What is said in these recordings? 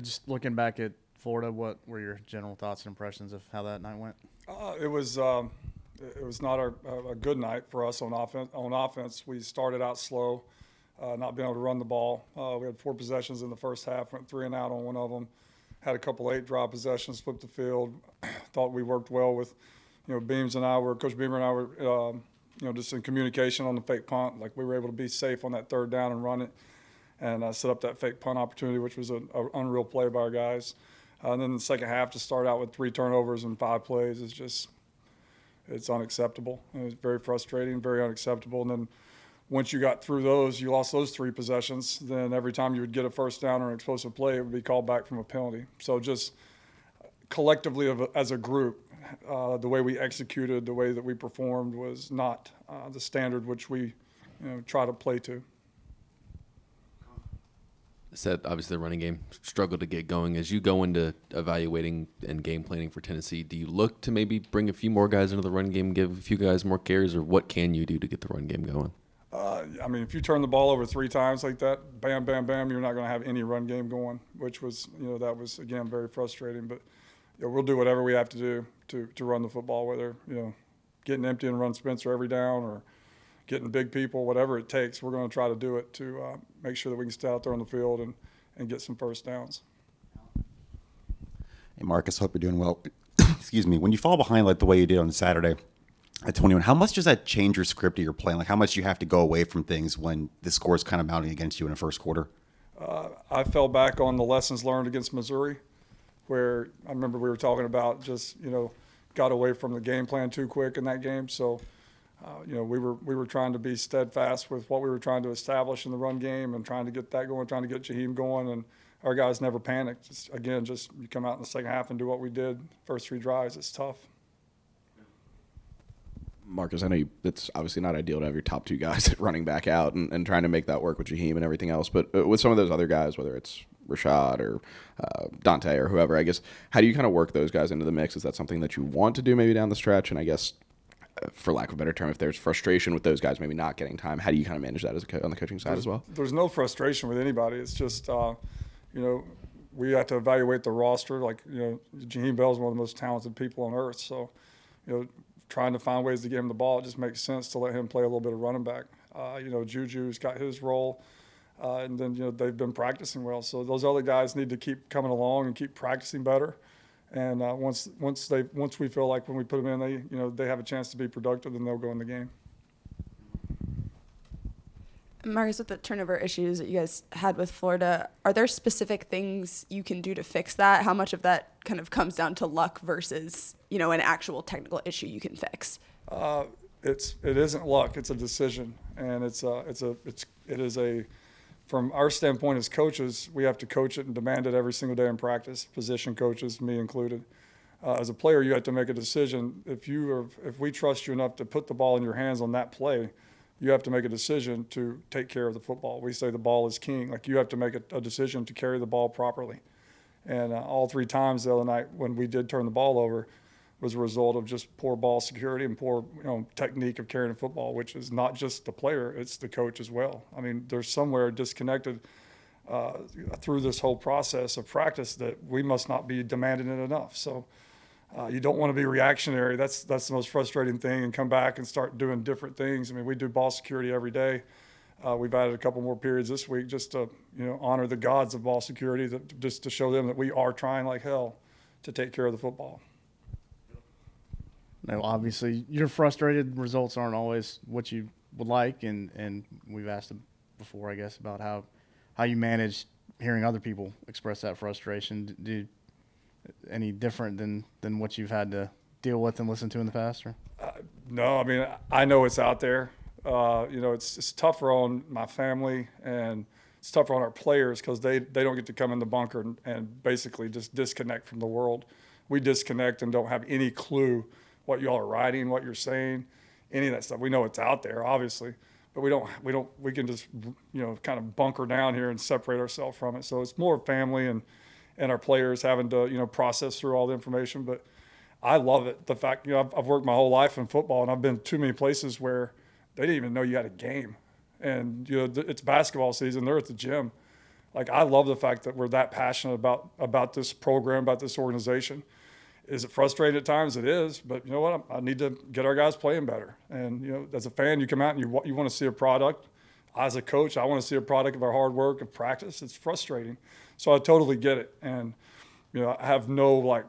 Just looking back at Florida, what were your general thoughts and impressions of how that night went? It was not a good night for us on offense. On offense, we started out slow, not being able to run the ball. We had 4 possessions in the first half, went 3 and out on one of them. Had a couple 8-drop possessions, flipped the field. Thought we worked well with, Coach Beamer and I were, just in communication on the fake punt. Like we were able to be safe on that third down and run it, and set up that fake punt opportunity, which was an unreal play by our guys. And then the second half to start out with 3 turnovers and 5 plays is just it's unacceptable. It was very frustrating, very unacceptable. And then once you got through those, you lost those 3 possessions. Then every time you would get a first down or an explosive play, it would be called back from a penalty. So just collectively as a group, the way we executed, the way that we performed was not the standard which we try to play to. Said obviously the running game struggled to get going. As you go into evaluating and game planning for Tennessee, do you look to maybe bring a few more guys into the run game, give a few guys more carries, or what can you do to get the run game going? If you turn the ball over 3 times like that, bam, bam, bam, you're not going to have any run game going, which was, that was, again, very frustrating. But we'll do whatever we have to do to run the football, whether, getting empty and run Spencer every down or getting big people, whatever it takes. We're going to try to do it to make sure that we can stay out there on the field and get some first downs. Hey, Marcus, hope you're doing well. Excuse me. When you fall behind like the way you did on Saturday at 21, how much does that change your script of your playing? Like how much you have to go away from things when the score is kind of mounting against you in the first quarter? I fell back on the lessons learned against Missouri, where I remember we were talking about just, got away from the game plan too quick in that game. So, we were trying to be steadfast with what we were trying to establish in the run game and trying to get that going, trying to get Jaheim going, and our guys never panicked. Just you come out in the second half and do what we did first 3 drives. It's tough. Marcus, I know it's obviously not ideal to have your top 2 guys running back out and trying to make that work with Jaheim and everything else, but with some of those other guys, whether it's Rashad or Dante or whoever, I guess, how do you kind of work those guys into the mix? Is that something that you want to do maybe down the stretch? And I guess, for lack of a better term, if there's frustration with those guys maybe not getting time, how do you kind of manage that on the coaching side as well? There's no frustration with anybody. It's just, we have to evaluate the roster. Like, Jaheim Bell's one of the most talented people on earth. So, trying to find ways to get him the ball, it just makes sense to let him play a little bit of running back. Juju's got his role, and then, they've been practicing well. So those other guys need to keep coming along and keep practicing better. And once we feel like when we put them in, they have a chance to be productive, then they'll go in the game. Marcus, with the turnover issues that you guys had with Florida, are there specific things you can do to fix that? How much of that kind of comes down to luck versus, an actual technical issue you can fix? It isn't luck. It's a decision, and from our standpoint as coaches, we have to coach it and demand it every single day in practice. Position coaches, me included. As a player, you have to make a decision. If we trust you enough to put the ball in your hands on that play, you have to make a decision to take care of the football. We say the ball is king. Like, you have to make a decision to carry the ball properly. And all 3 times the other night when we did turn the ball over was a result of just poor ball security and poor technique of carrying the football, which is not just the player, it's the coach as well. I mean, there's somewhere disconnected through this whole process of practice that we must not be demanding it enough. So you don't want to be reactionary. That's the most frustrating thing, and come back and start doing different things. I mean, we do ball security every day. We've added a couple more periods this week just to honor the gods of ball security, just to show them that we are trying like hell to take care of the football. No, obviously you're frustrated. Results aren't always what you would like, and we've asked before, I guess, about how you manage hearing other people express that frustration. Do any different than what you've had to deal with and listen to in the past? Or? No, I mean, I know it's out there. It's tougher on my family, and it's tougher on our players because they don't get to come in the bunker and basically just disconnect from the world. We disconnect and don't have any clue what y'all are writing, what you're saying, any of that stuff. We know it's out there, obviously, but we can just, kind of bunker down here and separate ourselves from it. So it's more family and our players having to, process through all the information. But I love it. The fact, I've worked my whole life in football, and I've been too many places where they didn't even know you had a game. And, it's basketball season. They're at the gym. Like, I love the fact that we're that passionate about this program, about this organization. Is it frustrating at times? It is, but you know what? I need to get our guys playing better. And, you know, as a fan, you come out and you want to see a product. As a coach, I want to see a product of our hard work, of practice. It's frustrating. So I totally get it. And, you know, I have no, like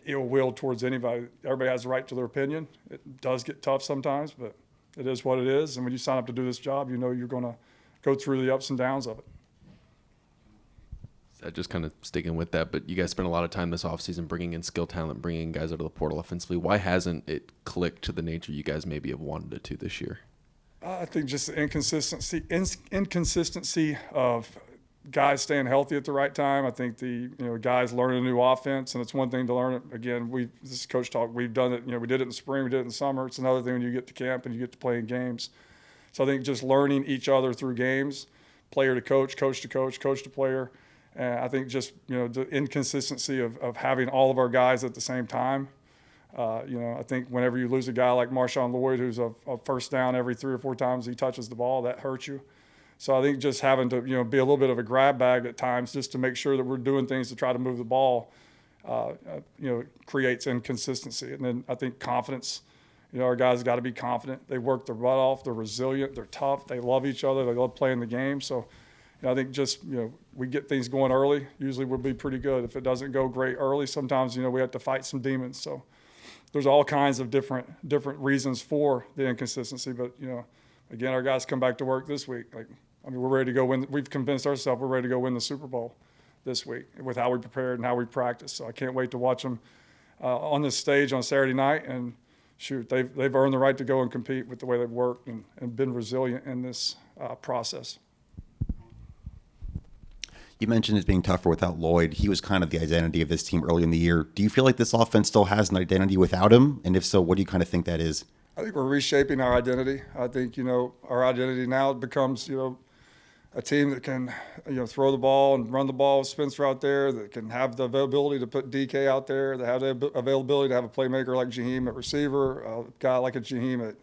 ill will towards anybody. Everybody has the right to their opinion. It does get tough sometimes, but it is what it is. And when you sign up to do this job, you know you're going to go through the ups and downs of it. Just kind of sticking with that, but you guys spent a lot of time this offseason bringing in skill talent, bringing in guys out of the portal offensively. Why hasn't it clicked to the nature you guys maybe have wanted it to this year? I think just the inconsistency of guys staying healthy at the right time. I think guys learning a new offense, and it's one thing to learn it. Again, this is coach talk. We've done it. We did it in the spring. We did it in the summer. It's another thing when you get to camp and you get to play in games. So I think just learning each other through games, player to coach, coach to coach, coach to player. And I think just the inconsistency of having all of our guys at the same time. I think whenever you lose a guy like Marshawn Lloyd, who's a first down every 3 or 4 times he touches the ball, that hurts you. So I think just having to be a little bit of a grab bag at times just to make sure that we're doing things to try to move the ball, creates inconsistency. And then I think confidence. Our guys got to be confident. They work their butt off. They're resilient. They're tough. They love each other. They love playing the game. So I think just we get things going early. Usually we'll be pretty good. If it doesn't go great early, sometimes we have to fight some demons. So there's all kinds of different reasons for the inconsistency. But again, our guys come back to work this week. We're ready to go win. We've convinced ourselves we're ready to go win the Super Bowl this week with how we prepared and how we practiced. So I can't wait to watch them on this stage on Saturday night. And shoot, they've earned the right to go and compete with the way they've worked and been resilient in this process. You mentioned it being tougher without Lloyd. He was kind of the identity of this team early in the year. Do you feel like this offense still has an identity without him? And if so, what do you kind of think that is? I think we're reshaping our identity. I think, our identity now becomes, a team that can, throw the ball and run the ball with Spencer out there, that can have the availability to put DK out there, that have the availability to have a playmaker like Jaheim at receiver, a guy like a Jaheim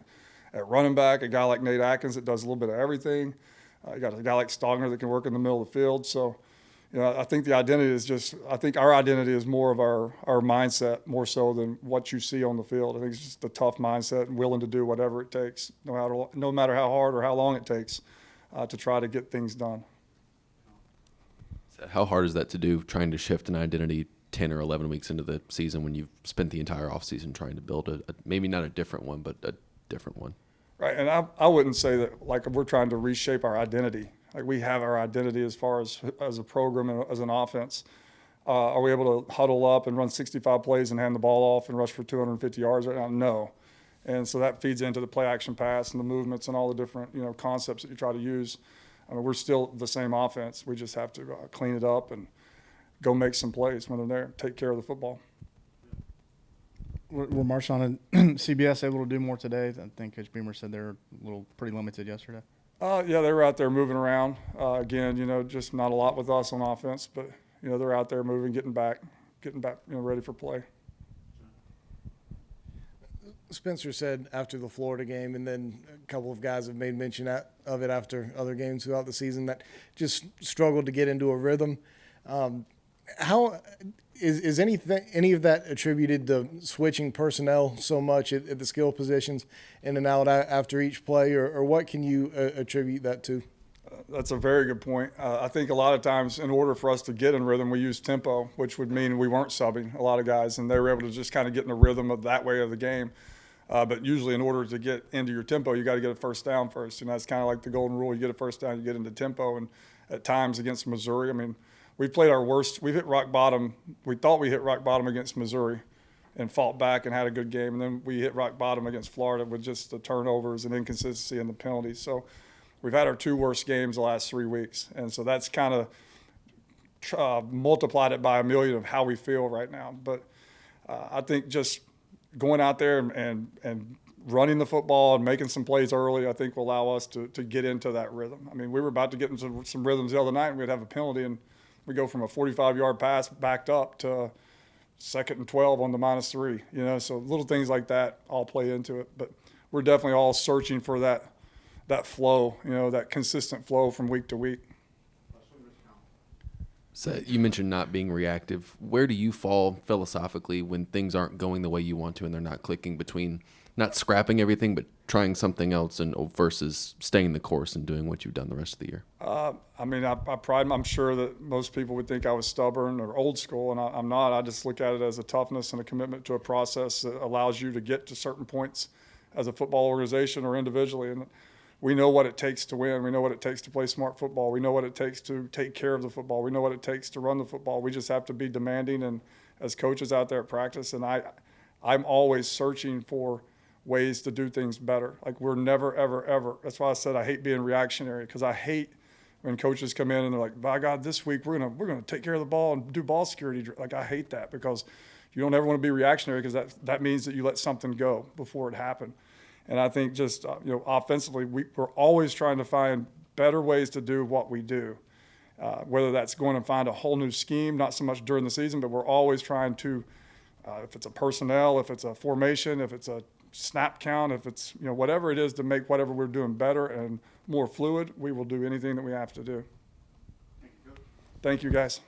at running back, a guy like Nate Atkins that does a little bit of everything. You got a guy like Stogner that can work in the middle of the field. So, I think the identity is I think our identity is more of our mindset more so than what you see on the field. I think it's just a tough mindset and willing to do whatever it takes, no matter how hard or how long it takes to try to get things done. How hard is that to do, trying to shift an identity 10 or 11 weeks into the season when you've spent the entire offseason trying to build maybe not a different one, but a different one? Right, and I wouldn't say that we're trying to reshape our identity. We have our identity as far as a program and as an offense. Are we able to huddle up and run 65 plays and hand the ball off and rush for 250 yards right now? No. And so that feeds into the play action pass and the movements and all the different concepts that you try to use. We're still the same offense. We just have to clean it up and go make some plays when they're there, take care of the football. Were Marshawn and CBS able to do more today? I think Coach Beamer said they were pretty limited yesterday. Yeah, they were out there moving around. Again, just not a lot with us on offense, but they're out there moving, getting back, ready for play. Spencer said after the Florida game, and then a couple of guys have made mention of it after other games throughout the season, that just struggled to get into a rhythm. How is any of that attributed to switching personnel so much at the skill positions in and out after each play, or what can you attribute that to? That's a very good point. I think a lot of times in order for us to get in rhythm, we use tempo, which would mean we weren't subbing a lot of guys, and they were able to just kind of get in the rhythm of that way of the game. But usually in order to get into your tempo, you got to get a first down first. And that's kind of like the golden rule. You get a first down, you get into tempo. And at times against Missouri, we played our worst. We hit rock bottom. We thought we hit rock bottom against Missouri and fought back and had a good game. And then we hit rock bottom against Florida with just the turnovers and inconsistency and the penalties. So we've had our 2 worst games the last 3 weeks. And so that's kind of multiplied it by a million of how we feel right now. But I think just going out there and running the football and making some plays early, I think will allow us to get into that rhythm. We were about to get into some rhythms the other night, and we'd have a penalty, and we go from a 45-yard pass backed up to 2nd and 12 on the -3. So little things like that all play into it. But we're definitely all searching for that flow, that consistent flow from week to week. So you mentioned not being reactive. Where do you fall philosophically when things aren't going the way you want to and they're not clicking between not scrapping everything but trying something else and versus staying the course and doing what you've done the rest of the year? I mean, I pride. I'm sure that most people would think I was stubborn or old school, and I'm not. I just look at it as a toughness and a commitment to a process that allows you to get to certain points as a football organization or individually. And we know what it takes to win. We know what it takes to play smart football. We know what it takes to take care of the football. We know what it takes to run the football. We just have to be demanding and as coaches out there at practice. And I'm always searching for ways to do things better. Like we're never, ever, ever. That's why I said I hate being reactionary, because I hate when coaches come in and they're like, by God, this week we're gonna take care of the ball and do ball security. Like I hate that, because you don't ever want to be reactionary, because that means that you let something go before it happened. And I think just offensively, we're always trying to find better ways to do what we do, whether that's going and find a whole new scheme, not so much during the season, but we're always trying to, if it's a personnel, if it's a formation, if it's a snap count, if it's whatever it is to make whatever we're doing better and more fluid, we will do anything that we have to do. Thank you, guys.